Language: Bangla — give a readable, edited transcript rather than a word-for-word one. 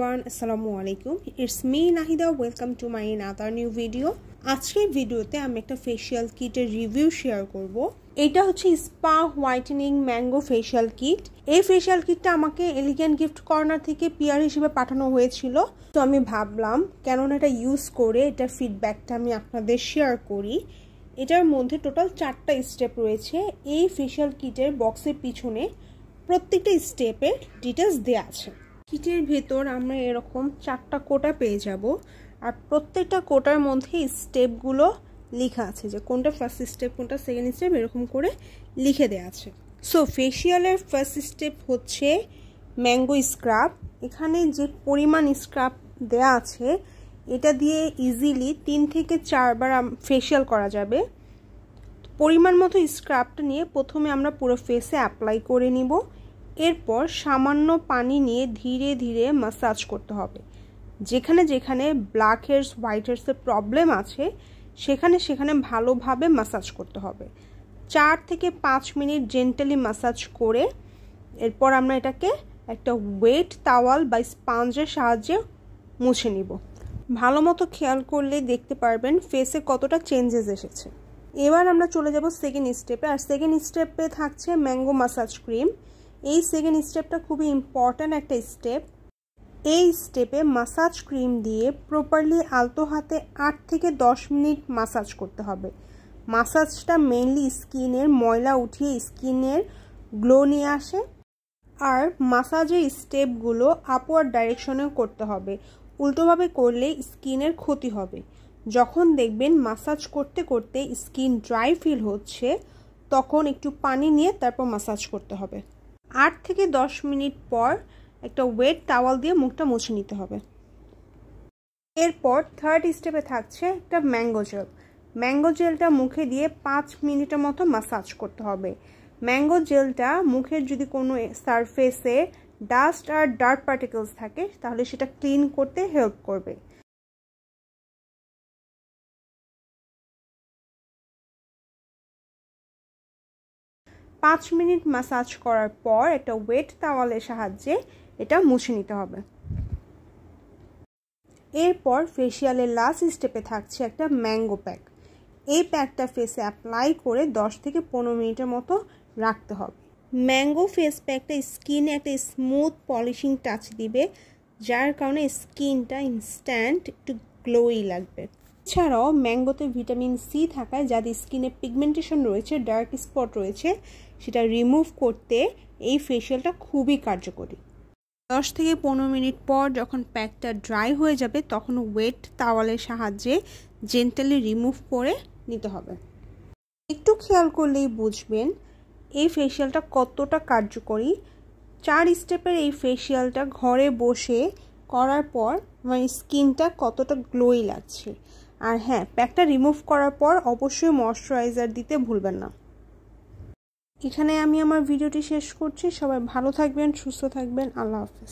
everyone, assalamu alaikum. It's me Nahida. Welcome to my another new video. আজকের ভিডিওতে আমি একটা ফেশিয়াল কিটের রিভিউ শেয়ার করব। এটা হচ্ছে spa whitening mango facial kit. এই ফেশিয়াল কিটটা আমাকে এলিগেন্ট গিফট কর্নার থেকে পিআর হিসেবে পাঠানো হয়েছিল। তো আমি ভাবলাম কেননা এটা ইউজ করে এটার ফিডব্যাকটা আমি আপনাদের শেয়ার করি। এটার মধ্যে টোটাল 4টা স্টেপ রয়েছে। এই ফেশিয়াল কিটের বক্সের পিছনে প্রত্যেকটা স্টেপের ডিটেলস দেওয়া আছে। কিটের ভেতর আমরা এরকম 4টা কোটা পেয়ে যাব, আর প্রত্যেকটা কোটার মধ্যে স্টেপগুলো লেখা আছে যে কোনটা ফার্স্ট স্টেপ কোনটা সেকেন্ড স্টেপ এরকম করে লিখে দেওয়া আছে। সো ফেশিয়ালের ফার্স্ট স্টেপ হচ্ছে ম্যাঙ্গো স্ক্রাব। এখানে যে পরিমাণ স্ক্রাব দেওয়া আছে এটা দিয়ে ইজিলি 3 থেকে 4 বার ফেশিয়াল করা যাবে। পরিমাণ মতো স্ক্রাবটা নিয়ে প্রথমে আমরা পুরো ফেসে অ্যাপ্লাই করে নিব। এরপর সামান্য পানি নিয়ে ধীরে ধীরে ম্যাসাজ করতে হবে। যেখানে যেখানে ব্ল্যাক হেয়ারস হোয়াইট হেয়ারসের প্রবলেম আছে সেখানে সেখানে ভালোভাবে ম্যাসাজ করতে হবে। 4 থেকে 5 মিনিট জেন্টালি ম্যাসাজ করে এরপর আমরা এটাকে একটা ওয়েট টাওয়াল বা স্পঞ্জের সাহায্যে মুছে নিব। ভালো মতো খেয়াল করলে দেখতে পারবেন ফেসে কতটা চেঞ্জেস এসেছে। এবার আমরা চলে যাব সেকেন্ড স্টেপে, আর সেকেন্ড স্টেপে থাকছে ম্যাঙ্গো ম্যাসাজ ক্রিম। এই সেকেন্ড স্টেপটা খুবই ইম্পর্ট্যান্ট একটা স্টেপ। এই স্টেপে ম্যাসাজ ক্রিম দিয়ে প্রপারলি আলতো হাতে 8 থেকে 10 মিনিট ম্যাসাজ করতে হবে। ম্যাসাজটা মেইনলি স্কিনের ময়লা উঠিয়ে স্কিনের গ্লো নিয়ে আসে, আর ম্যাসাজের স্টেপগুলো আপওয়ার্ড ডাইরেকশনেও করতে হবে। উল্টোভাবে করলে স্কিনের ক্ষতি হবে। যখন দেখবেন ম্যাসাজ করতে করতে স্কিন ড্রাই ফিল হচ্ছে তখন একটু পানি নিয়ে তারপর ম্যাসাজ করতে হবে। 8 থেকে 10 মিনিট পর একটা ওয়েট টাওয়াল দিয়ে মুখটা মুছে নিতে হবে। এরপর থার্ড স্টেপে থাকছে একটা ম্যাঙ্গো জেল। ম্যাঙ্গো জেলটা মুখে দিয়ে 5 মিনিটের মতো ম্যাসাজ করতে হবে। ম্যাঙ্গো জেলটা মুখের যদি কোনো সারফেসে ডাস্ট আর ডার্ট পার্টিকেলস থাকে তাহলে সেটা ক্লিন করতে হেল্প করবে। পাঁচ মিনিট ম্যাসাজ করার পর একটা ওয়েট টাওয়ালের সাহায্যে এটা মুছে নিতে হবে। এরপর ফেশিয়ালের লাস্ট স্টেপে থাকছে একটা ম্যাঙ্গো প্যাক। এই প্যাকটা ফেসে অ্যাপ্লাই করে 10 থেকে 15 মিনিটের মতো রাখতে হবে। ম্যাঙ্গো ফেস প্যাকটা স্কিনে একটা স্মুথ পলিশিং টাচ দিবে, যার কারণে স্কিনটা ইনস্ট্যান্ট একটু গ্লোই লাগবে। এছাড়াও ম্যাঙ্গোতে ভিটামিন সি থাকায় যাদের স্কিনে পিগমেন্টেশন রয়েছে, ডার্ক স্পট রয়েছে, সেটা রিমুভ করতে এই ফেশিয়ালটা খুবই কার্যকরী। 10 থেকে 15 মিনিট পর যখন প্যাকটা ড্রাই হয়ে যাবে তখন ওয়েট টাওয়ালের সাহায্যে জেন্টালি রিমুভ করে নিতে হবে। একটু খেয়াল করলেই বুঝবেন এই ফেশিয়ালটা কতটা কার্যকরী। 4 স্টেপের এই ফেশিয়ালটা ঘরে বসে করার পর আমার স্কিনটা কতটা গ্লোই লাগছে। আর হ্যাঁ, প্যাকটা রিমুভ করার পর অবশ্যই ময়শ্চারাইজার দিতে ভুলবেন না। এখানে আমি আমার ভিডিওটি শেষ করছি। সবাই ভালো থাকবেন, সুস্থ থাকবেন। আল্লাহ হাফেজ।